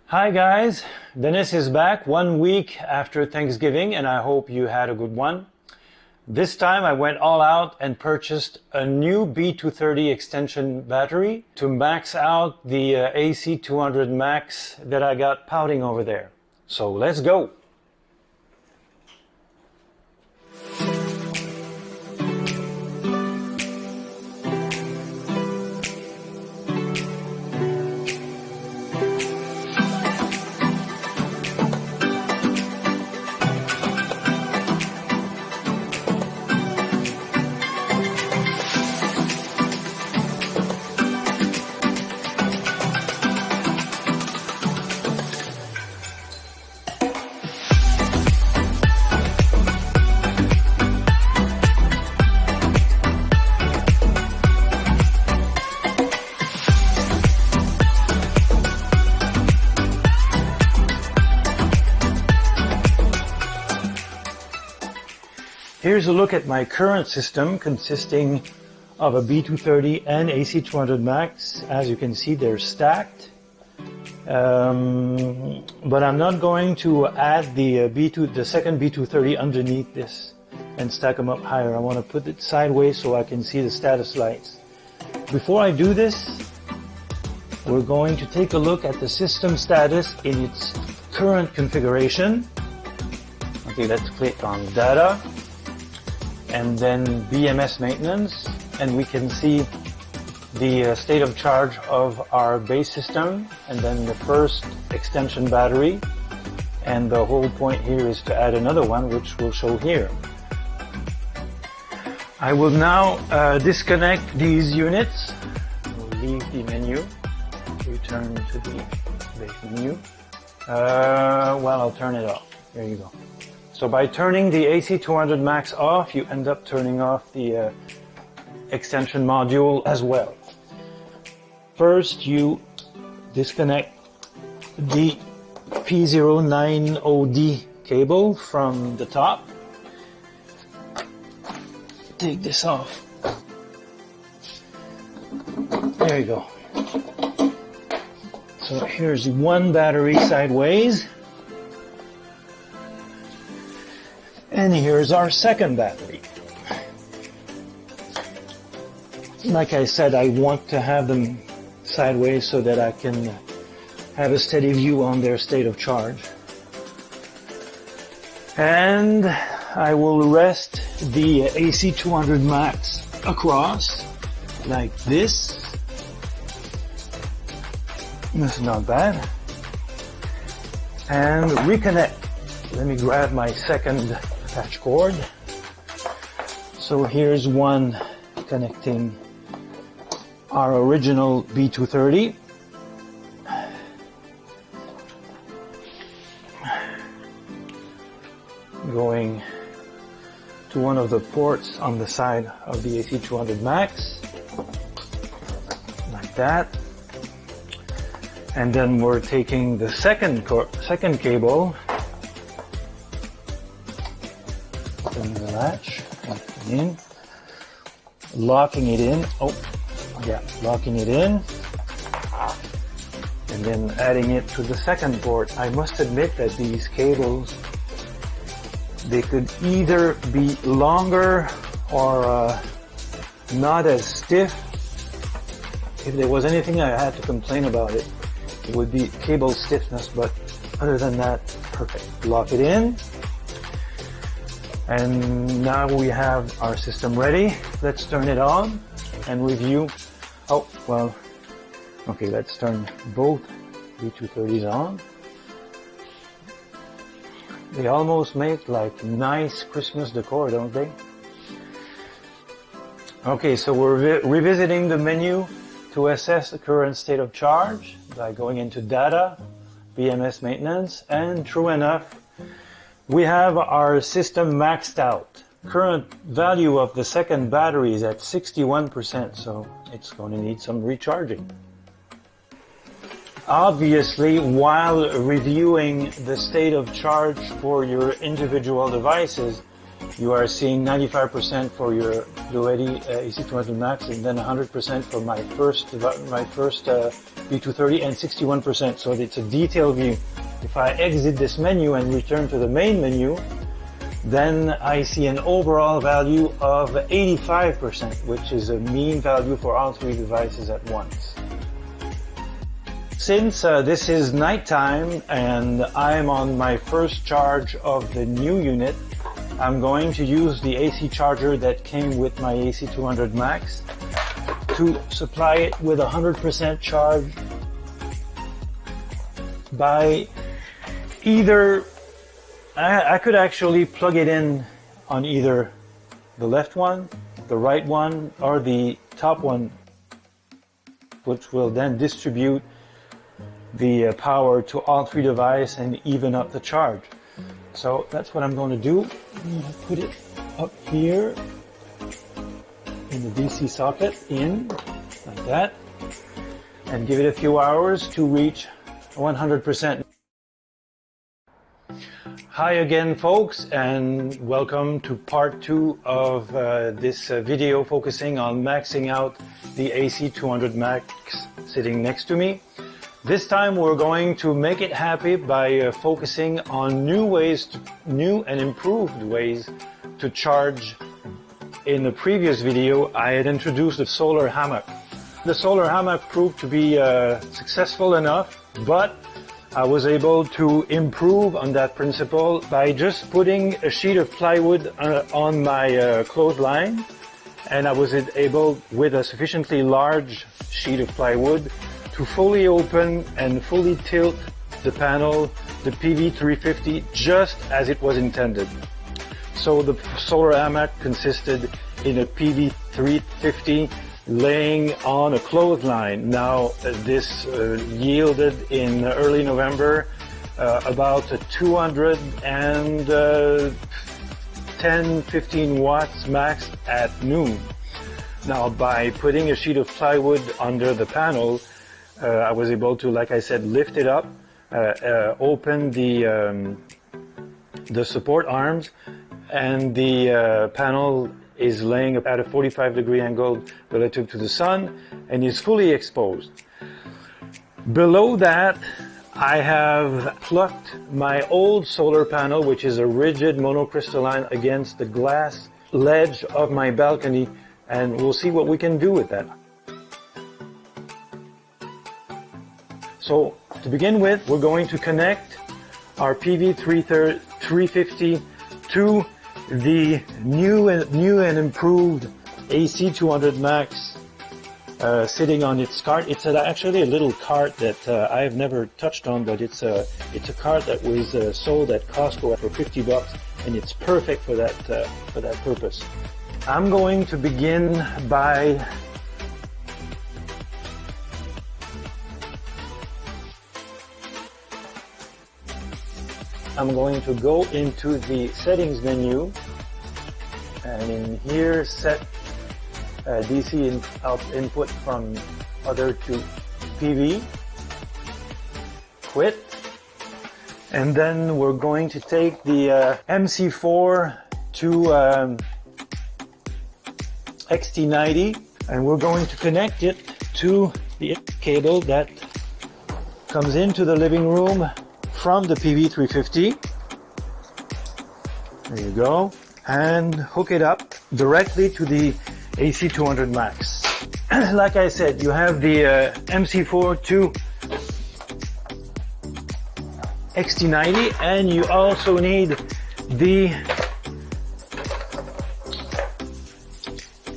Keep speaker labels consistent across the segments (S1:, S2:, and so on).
S1: Hi guys, Dennis is back 1 week after Thanksgiving and I hope you had a good one. This time I went all out and purchased a new B230 extension battery to max out the AC200Max that I got pouting over there. So let's go! Here's a look at my current system consisting of a B230 and AC200Max. As you can see, they're stacked. But I'm not going to add the second B230 underneath this and stack them up higher. I want to put it sideways so I can see the status lights. Before I do this, we're going to take a look at the system status in its current configuration. Okay, let's click on Data. And then BMS maintenance, and we can see the state of charge of our base system, and then the first extension battery. And the whole point here is to add another one, which we'll show here. I will now disconnect these units. We'll leave the menu, return to the base menu. Well, I'll turn it off. There you go. So by turning the AC200Max off, you end up turning off the extension module as well. First, you disconnect the P090D cable from the top. Take this off. There you go. So here's one battery sideways. And here's our second battery. Like I said, I want to have them sideways so that I can have a steady view on their state of charge. And I will rest the AC200Max across like this. This is not bad. And reconnect. Let me grab my second attach cord. So here's one connecting our original B230. Going to one of the ports on the side of the AC200Max. Like that. And then we're taking the second cable. Open the latch, locking it in. Oh, yeah, locking it in, and then adding it to the second port. I must admit that these cables, they could either be longer or not as stiff. If there was anything I had to complain about it, it would be cable stiffness, but other than that, perfect. Lock it in. And now we have our system ready. Let's turn it on and review. Oh, well, okay, let's turn both B230s on. They almost make like nice Christmas decor, don't they? Okay, so we're revisiting the menu to assess the current state of charge by going into Data, BMS maintenance, and true enough, we have our system maxed out. Current value of the second battery is at 61%, so it's going to need some recharging. Obviously, while reviewing the state of charge for your individual devices, you are seeing 95% for your Bluetti AC200Max, and then 100% for my first B230, and 61%. So it's a detailed view. If I exit this menu and return to the main menu, then I see an overall value of 85%, which is a mean value for all three devices at once. Since this is nighttime and I'm on my first charge of the new unit, I'm going to use the AC charger that came with my AC200Max to supply it with 100% charge by either, I could actually plug it in on either the left one, the right one, or the top one, which will then distribute the power to all three devices and even up the charge. So that's what I'm going to do. I'm going to put it up here in the DC socket, in like that, and give it a few hours to reach 100%. Hi again, folks, and welcome to part 2 of this video focusing on maxing out the AC200Max sitting next to me. This time we're going to make it happy by focusing on new and improved ways to charge. In the previous video, I had introduced the solar hammock. The solar hammock proved to be successful enough, but I was able to improve on that principle by just putting a sheet of plywood on my clothesline, and I was able, with a sufficiently large sheet of plywood, to fully open and fully tilt the panel, the PV350, just as it was intended. So the solar hammock consisted in a PV350 laying on a clothesline. Now this yielded in early November about 210-15 watts max at noon. Now by putting a sheet of plywood under the panel, I was able to, like I said, lift it up, open the support arms, and the panel is laying at a 45-degree angle relative to the sun and is fully exposed. Below that, I have plucked my old solar panel, which is a rigid monocrystalline, against the glass ledge of my balcony, and we'll see what we can do with that. So to begin with, we're going to connect our PV350 to the new and improved AC200Max sitting on its cart. It's actually a little cart that I have never touched on, but it's a cart that was sold at Costco for $50, and it's perfect for that purpose. I'm going to begin by go into the settings menu, and in here set DC input from other to PV, quit, and then we're going to take the MC4 to XT90, and we're going to connect it to the cable that comes into the living room from the PV350. There you go. And hook it up directly to the AC200Max. Like I said, you have the MC4 to XT90, and you also need the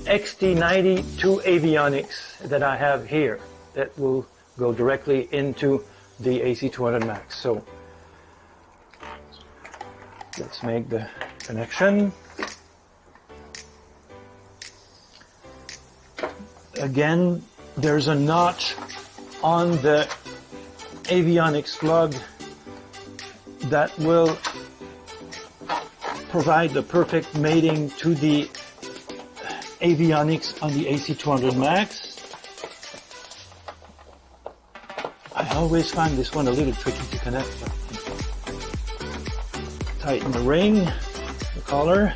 S1: XT90 to avionics that I have here that will go directly into the AC200Max. So let's make the connection. Again, there's a notch on the avionics plug that will provide the perfect mating to the avionics on the AC200Max. I always find this one a little tricky to connect. Tighten the ring, the collar,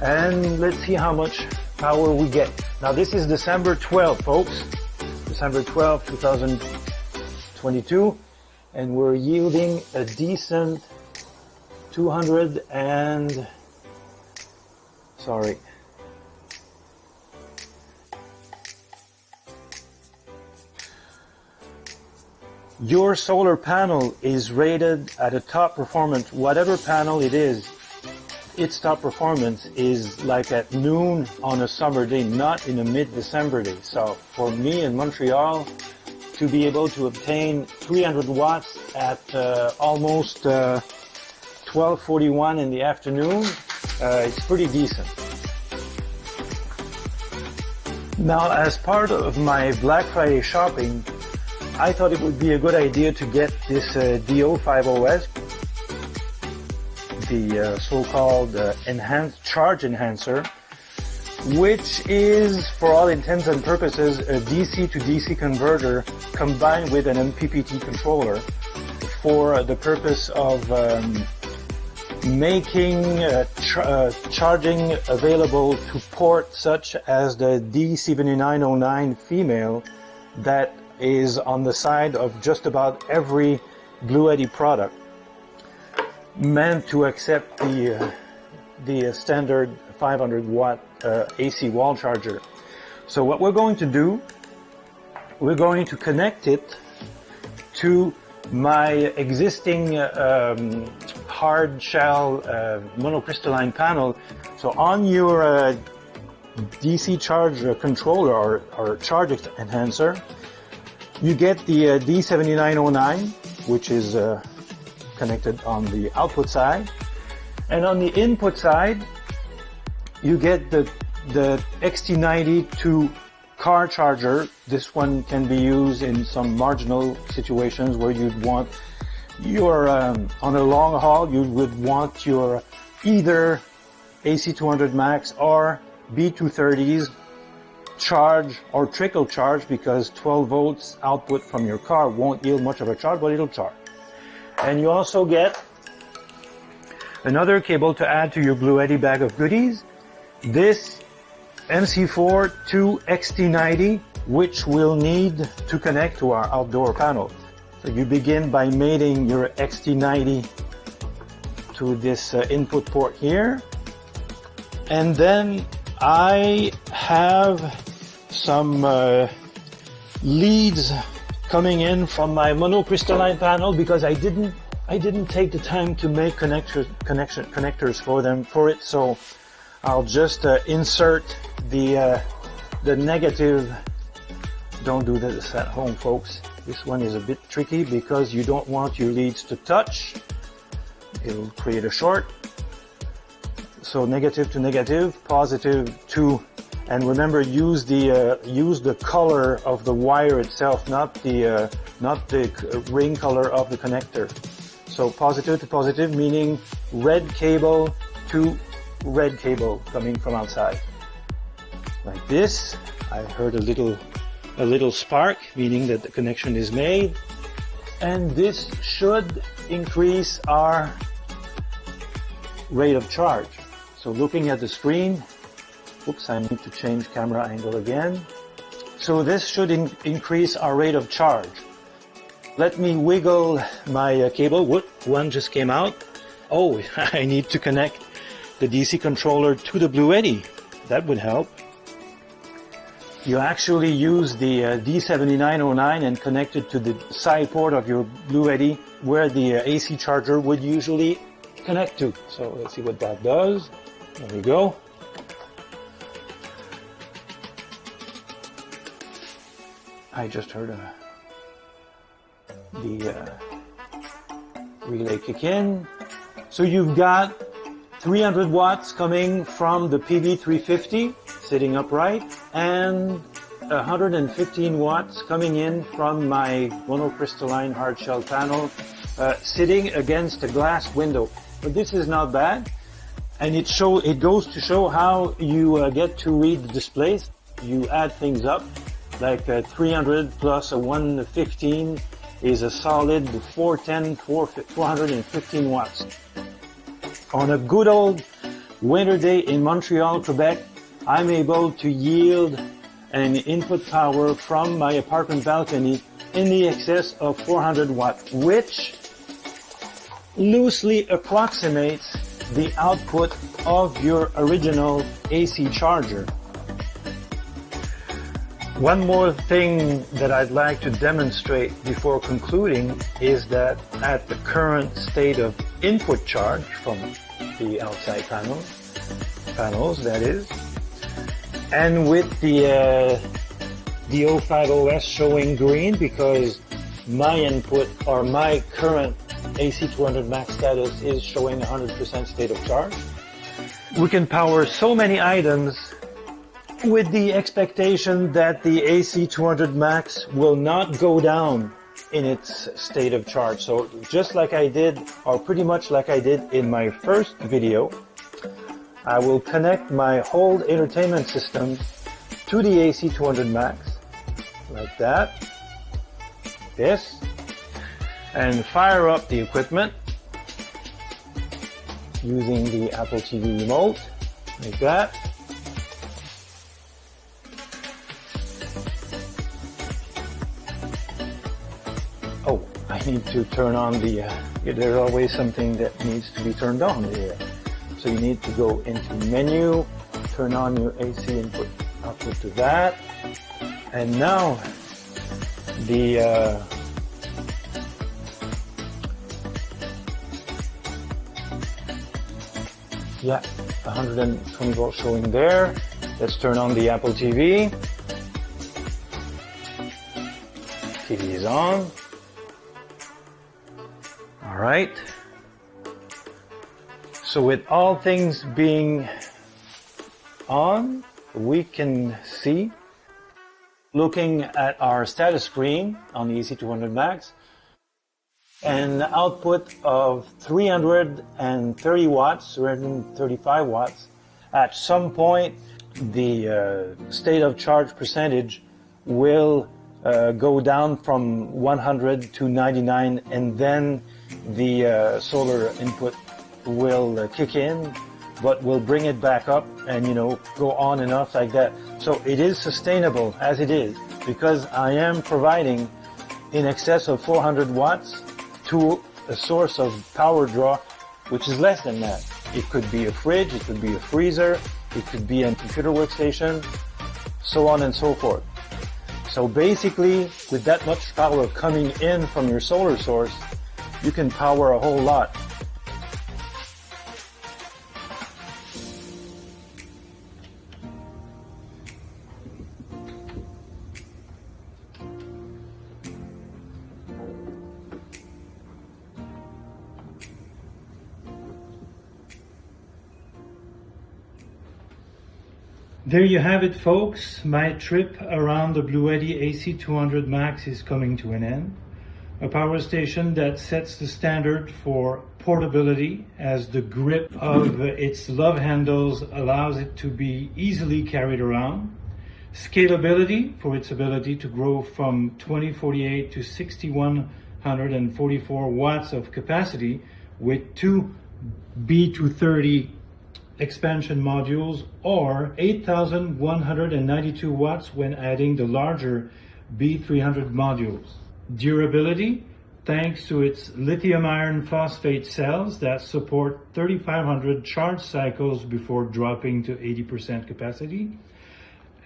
S1: And let's see how much power we get. Now this is December 12th, folks. December 12th, 2022. And we're yielding a decent 200 and... sorry. Your solar panel is rated at a top performance, whatever panel it is, its top performance is like at noon on a summer day, not in a mid-December day. So for me in Montreal, to be able to obtain 300 watts at almost 12:41 in the afternoon, it's pretty decent. Now, as part of my Black Friday shopping, I thought it would be a good idea to get this DO50S, the so-called enhanced charge enhancer, which is, for all intents and purposes, a DC to DC converter combined with an MPPT controller for the purpose of making charging available to ports such as the D7909 female that is on the side of just about every Bluetti product, meant to accept the standard 500 watt AC wall charger. So what we're going to do, we're going to connect it to my existing hard shell monocrystalline panel. So on your DC charge controller or charge enhancer, you get the D7909, which is connected on the output side, and on the input side you get the XT92 car charger. This one can be used in some marginal situations where you'd want your on a long haul, you would want your either AC200Max or B230s charge or trickle charge, because 12 volts output from your car won't yield much of a charge, but it'll charge. And you also get another cable to add to your Bluetti bag of goodies, this MC4 to XT90, which we'll need to connect to our outdoor panel. So you begin by mating your XT90 to this input port here, and then I have some leads coming in from my monocrystalline panel, because I didn't take the time to make connectors for it. So I'll just insert the negative. Don't do this at home, folks. This one is a bit tricky because you don't want your leads to touch. It'll create a short. So negative to negative, positive to, and remember, use the color of the wire itself, not the ring color of the connector. So positive to positive, meaning red cable to red cable coming from outside. Like this. I heard a little spark, meaning that the connection is made, and this should increase our rate of charge. So looking at the screen, oops, I need to change camera angle again. So this should increase our rate of charge. Let me wiggle my cable. Whoop, one just came out. Oh, I need to connect the DC controller to the Bluetti. That would help. You actually use the D7909 and connect it to the side port of your Bluetti where the AC charger would usually connect to. So let's see what that does. There we go. I just heard the relay kick in. So you've got 300 watts coming from the PV350 sitting upright, and 115 watts coming in from my monocrystalline hard shell panel sitting against a glass window. But this is not bad, and it goes to show how you get to read the displays. You add things up, like 300 plus a 115 is a solid 415 watts. On a good old winter day in Montreal, Quebec, I'm able to yield an input power from my apartment balcony in the excess of 400 watts, which loosely approximates the output of your original AC charger. One more thing that I'd like to demonstrate before concluding is that at the current state of input charge from the outside panels that is, and with the O5OS showing green because my input or my current AC200Max status is showing 100% state of charge, we can power so many items with the expectation that the AC200Max will not go down in its state of charge. So just like I did, or pretty much like I did in my first video, I will connect my whole entertainment system to the AC200Max, like that, like this, and fire up the equipment using the Apple TV remote, like that. Oh, I need to turn on the, there's always something that needs to be turned on here. So you need to go into menu, turn on your AC input output to that. And now the, yeah, 120 volts showing there. Let's turn on the Apple TV. TV is on. All right. So with all things being on, we can see, looking at our status screen on the AC200Max, an output of 330 watts, 335 watts. At some point, the state of charge percentage will go down from 100 to 99, and then the solar input will kick in, but we'll bring it back up and, you know, go on and off like that. So it is sustainable as it is because I am providing in excess of 400 watts to a source of power draw which is less than that. It could be a fridge, it could be a freezer, it could be a computer workstation, so on and so forth. So basically, with that much power coming in from your solar source, you can power a whole lot. There you have it, folks. My trip around the Bluetti AC200Max is coming to an end. A power station that sets the standard for portability, as the grip of its love handles allows it to be easily carried around. Scalability, for its ability to grow from 2048 to 6144 watts of capacity with two B230 expansion modules, or 8,192 watts when adding the larger B300 modules. Durability, thanks to its lithium iron phosphate cells that support 3,500 charge cycles before dropping to 80% capacity.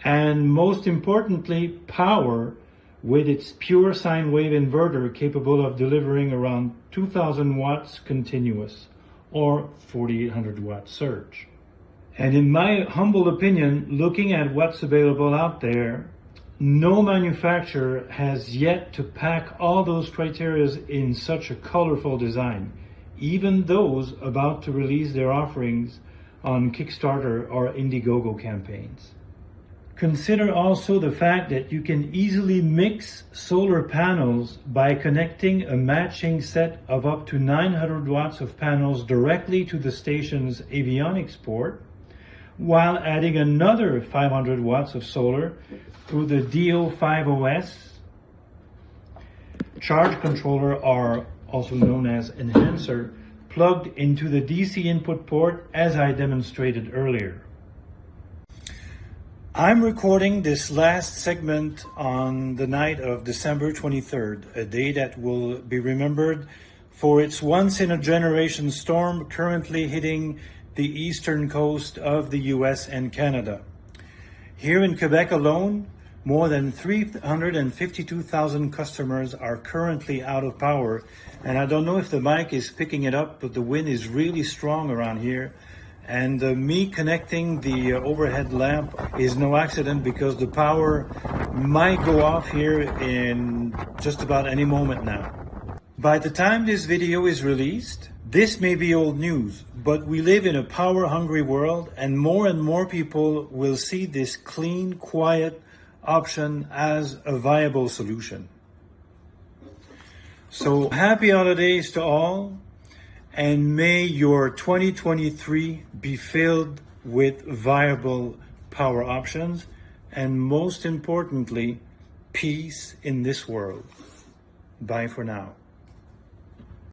S1: And most importantly, power, with its pure sine wave inverter capable of delivering around 2,000 watts continuous, or 4,800 watt surge. And in my humble opinion, looking at what's available out there, no manufacturer has yet to pack all those criteria in such a colorful design, even those about to release their offerings on Kickstarter or Indiegogo campaigns. Consider also the fact that you can easily mix solar panels by connecting a matching set of up to 900 watts of panels directly to the station's avionics port, while adding another 500 watts of solar through the O5OS charge controller, or also known as enhancer, plugged into the DC input port as I demonstrated earlier. I'm recording this last segment on the night of December 23rd, a day that will be remembered for its once-in-a-generation storm currently hitting the eastern coast of the US and Canada. Here in Quebec alone, more than 352,000 customers are currently out of power, and I don't know if the mic is picking it up, but the wind is really strong around here. And me connecting the overhead lamp is no accident, because the power might go off here in just about any moment now. By the time this video is released, this may be old news, but we live in a power-hungry world, and more people will see this clean, quiet option as a viable solution. So happy holidays to all, and may your 2023 be filled with viable power options, and most importantly, peace in this world. Bye for now.